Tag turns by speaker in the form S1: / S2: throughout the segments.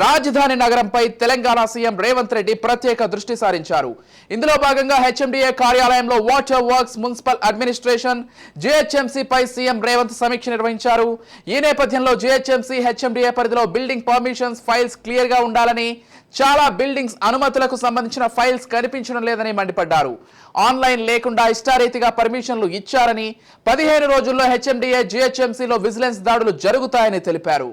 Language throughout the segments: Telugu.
S1: రాజధాని నగరంపై తెలంగాణ సీఎం రేవంత్ రెడ్డి ప్రత్యేక దృష్టి సారించారు. ఇందులో భాగంగా హెచ్ఎండిఏ కార్యాలయంలో water works, municipal administration, GHMC పై సీఎం రేవంత్ సమీక్ష నిర్వహించారు. ఈ నేపథ్యంలో జీహెచ్ఎంసీ, హెచ్ఎండిఏ పరిధిలో బిల్డింగ్ పర్మిషన్స్ ఫైల్స్ క్లియర్ గా ఉండాలని, చాలా బిల్డింగ్స్ అనుమతులకు సంబంధించిన ఫైల్స్ కనిపించడం లేదని మండిపడ్డారు. ఆన్లైన్ లేకుండా ఇష్టారీతిగా పర్మిషన్లు ఇచ్చారని, 15 రోజుల్లో హెచ్ఎండిఏ, జీహెచ్ఎంసీలో విజిలెన్స్ దాడులు జరుగుతాయని తెలిపారు.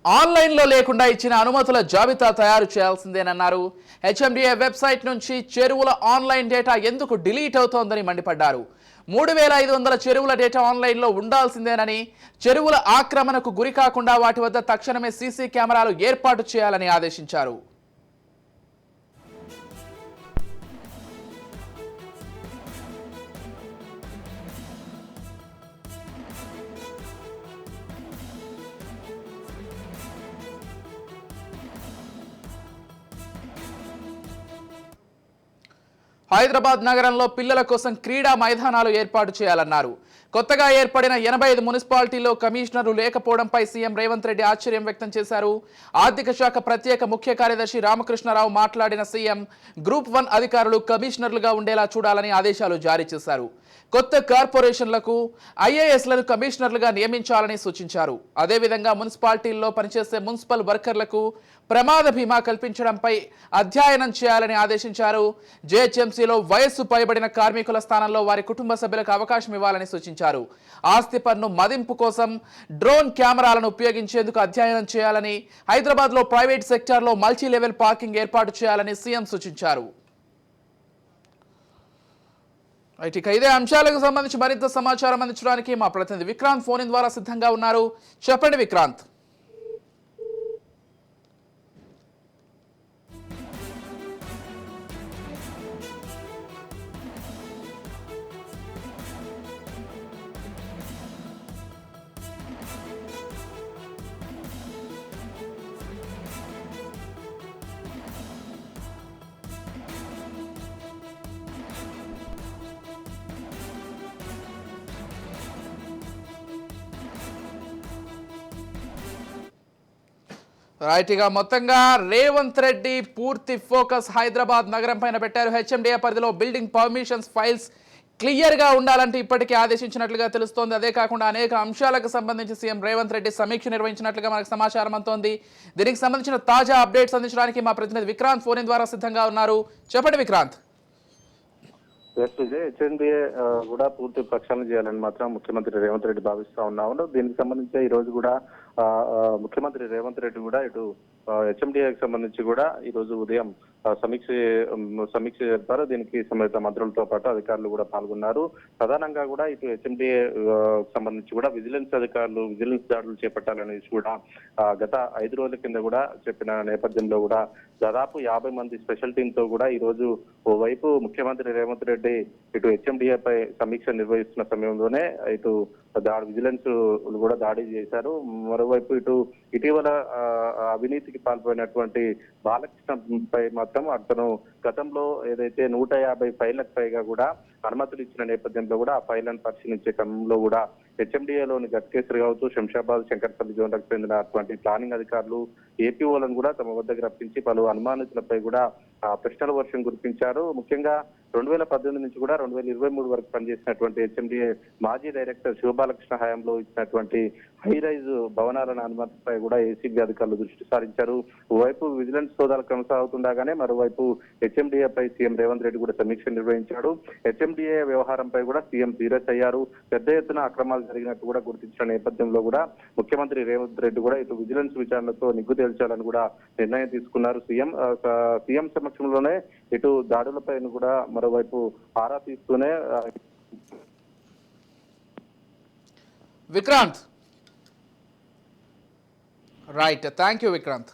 S1: ఆన్లైన్లో లేకుండా ఇచ్చిన అనుమతుల జాబితా తయారు చేయాల్సిందేనన్నారు. హెచ్ఎండిఏ వెబ్సైట్ నుంచి చెరువుల ఆన్లైన్ డేటా ఎందుకు డిలీట్ అవుతోందని మండిపడ్డారు. 3500 చెరువుల డేటా ఆన్లైన్లో ఉండాల్సిందేనని, చెరువుల ఆక్రమణకు గురి కాకుండా వాటి వద్ద తక్షణమే సీసీ కెమెరాలు ఏర్పాటు చేయాలని ఆదేశించారు. హైదరాబాద్ నగరంలో పిల్లల కోసం క్రీడా మైదానాలు ఏర్పాటు చేయాలన్నారు. కొత్తగా ఏర్పడిన 85 మున్సిపాలిటీల్లో కమిషనర్లు లేకపోవడంపై సీఎం రేవంత్ రెడ్డి ఆశ్చర్యం వ్యక్తం చేశారు. ఆర్థిక శాఖ ప్రత్యేక ముఖ్య కార్యదర్శి రామకృష్ణరావు మాట్లాడిన సీఎం, గ్రూప్ 1 అధికారులు కమిషనర్లుగా ఉండేలా చూడాలని ఆదేశాలు జారీ చేశారు. కొత్త కార్పొరేషన్లకు ఐఏఎస్లను కమిషనర్లుగా నియమించాలని సూచించారు. అదేవిధంగా మున్సిపాలిటీల్లో పనిచేసే మున్సిపల్ వర్కర్లకు ప్రమాద బీమా కల్పించడంపై అధ్యయనం చేయాలని ఆదేశించారు. జీహెచ్ఎంసీలో వయస్సు పైబడిన కార్మికుల స్థానంలో వారి కుటుంబ సభ్యులకు అవకాశం ఇవ్వాలని సూచించారు. ఆస్తి పన్ను మదింపు కోసం డ్రోన్ కెమెరాలను ఉపయోగించేందుకు అధ్యయనం చేయాలని, హైదరాబాద్లో ప్రైవేట్ సెక్టార్లో మల్టీ లెవెల్ పార్కింగ్ ఏర్పాటు చేయాలని సీఎం సూచించారు. ఇక ఇదే అంశాలకు సంబంధించి మరింత సమాచారం అందించడానికి మా ప్రతినిధి విక్రాంత్ ఫోన్ ద్వారా సిద్ధంగా ఉన్నారు. చెప్పండి విక్రాంత్. రైట్, ఇక మొత్తంగా రేవంత్ రెడ్డి పూర్తి ఫోకస్ హైదరాబాద్ నగరం పైన పెట్టారు. హెచ్ఎండిఏ పరిధిలో బిల్డింగ్ పర్మిషన్స్ ఫైల్స్ క్లియర్గా ఉండాలంటే ఇప్పటికే ఆదేశించినట్లుగా తెలుస్తోంది. అదే కాకుండా అనేక అంశాలకు సంబంధించి సీఎం రేవంత్ రెడ్డి సమీక్ష నిర్వహించినట్లుగా మనకు సమాచారం అందుతోంది. దీనికి సంబంధించిన తాజా అప్డేట్స్ అందించడానికి మా ప్రతినిధి విక్రాంత్ ఫోన్ ద్వారా సిద్ధంగా ఉన్నారు. చెప్పండి విక్రాంత్.
S2: హెచ్ఎండిఏ కూడా పూర్తి ప్రక్షాళన చేయాలని మాత్రం ముఖ్యమంత్రి రేవంత్ రెడ్డి భావిస్తా ఉన్నాము. దీనికి సంబంధించి ఈ రోజు కూడా ముఖ్యమంత్రి రేవంత్ రెడ్డి కూడా ఇటు హెచ్ఎండిఏకి సంబంధించి కూడా ఈ రోజు ఉదయం సమీక్ష జరిపారు. దీనికి సంబంధిత మంత్రులతో పాటు అధికారులు కూడా పాల్గొన్నారు. ప్రధానంగా కూడా ఇటు హెచ్ఎండిఏ సంబంధించి కూడా విజిలెన్స్ అధికారులు విజిలెన్స్ దాడులు చేపట్టాలనేసి కూడా గత 5 రోజుల కింద కూడా చెప్పిన నేపథ్యంలో కూడా దాదాపు 50 మంది స్పెషల్ టీమ్ తో కూడా ఈ రోజు ఓవైపు ముఖ్యమంత్రి రేవంత్ రెడ్డి ఇటు హెచ్ఎండిఏ పై సమీక్ష నిర్వహిస్తున్న సమయంలోనే ఇటు విజిలెన్స్ కూడా దాడి చేశారు. మరోవైపు ఇటీవల అవినీతికి పాల్పడినటువంటి బాలకృష్ణపై మాత్రం అతను గతంలో ఏదైతే 150 ఫైళ్లకు పైగా కూడా అనుమతులు ఇచ్చిన నేపథ్యంలో కూడా ఆ ఫైళ్లను పరిశీలించే క్రమంలో కూడా హెచ్ఎండిఏలోని గట్కేసరి కావచ్చు, శంషాబాద్, శంకర్పల్లి జోన్లకు చెందినటువంటి ప్లానింగ్ అధికారులు ఏపీఓలను కూడా తమ వద్దకు రప్పించి పలు అనుమానితులపై కూడా ప్రశ్నల వర్షం కురిపించారు. ముఖ్యంగా 2018 నుంచి కూడా 2023 వరకు పనిచేసినటువంటి హెచ్ఎండిఏ మాజీ డైరెక్టర్ శివబాలకృష్ణ హయాంలో ఇచ్చినటువంటి హై రైజ్ భవనాలను అనుమతిపై కూడా ఏసీబీ అధికారులు దృష్టి సారించారు. ఓవైపు విజిలెన్స్ సోదాలు కొనసాగుతుండగానే మరోవైపు హెచ్ఎండిఏ పై సీఎం రేవంత్ రెడ్డి కూడా సమీక్ష నిర్వహించాడు. హెచ్ఎండిఏ వ్యవహారంపై కూడా సీఎం సీరియస్ అయ్యారు. పెద్ద ఎత్తున అక్రమాలు జరిగినట్టు కూడా గుర్తించిన నేపథ్యంలో కూడా ముఖ్యమంత్రి రేవంత్ రెడ్డి కూడా ఇటు విజిలెన్స్ విచారణతో నిగ్గు తేల్చాలని కూడా నిర్ణయం తీసుకున్నారు. సీఎం సమక్షంలోనే ఇటు దాడులపై కూడా మరోవైపు ఆరా తీస్తూనే
S1: Vikrant. Right, thank you Vikrant.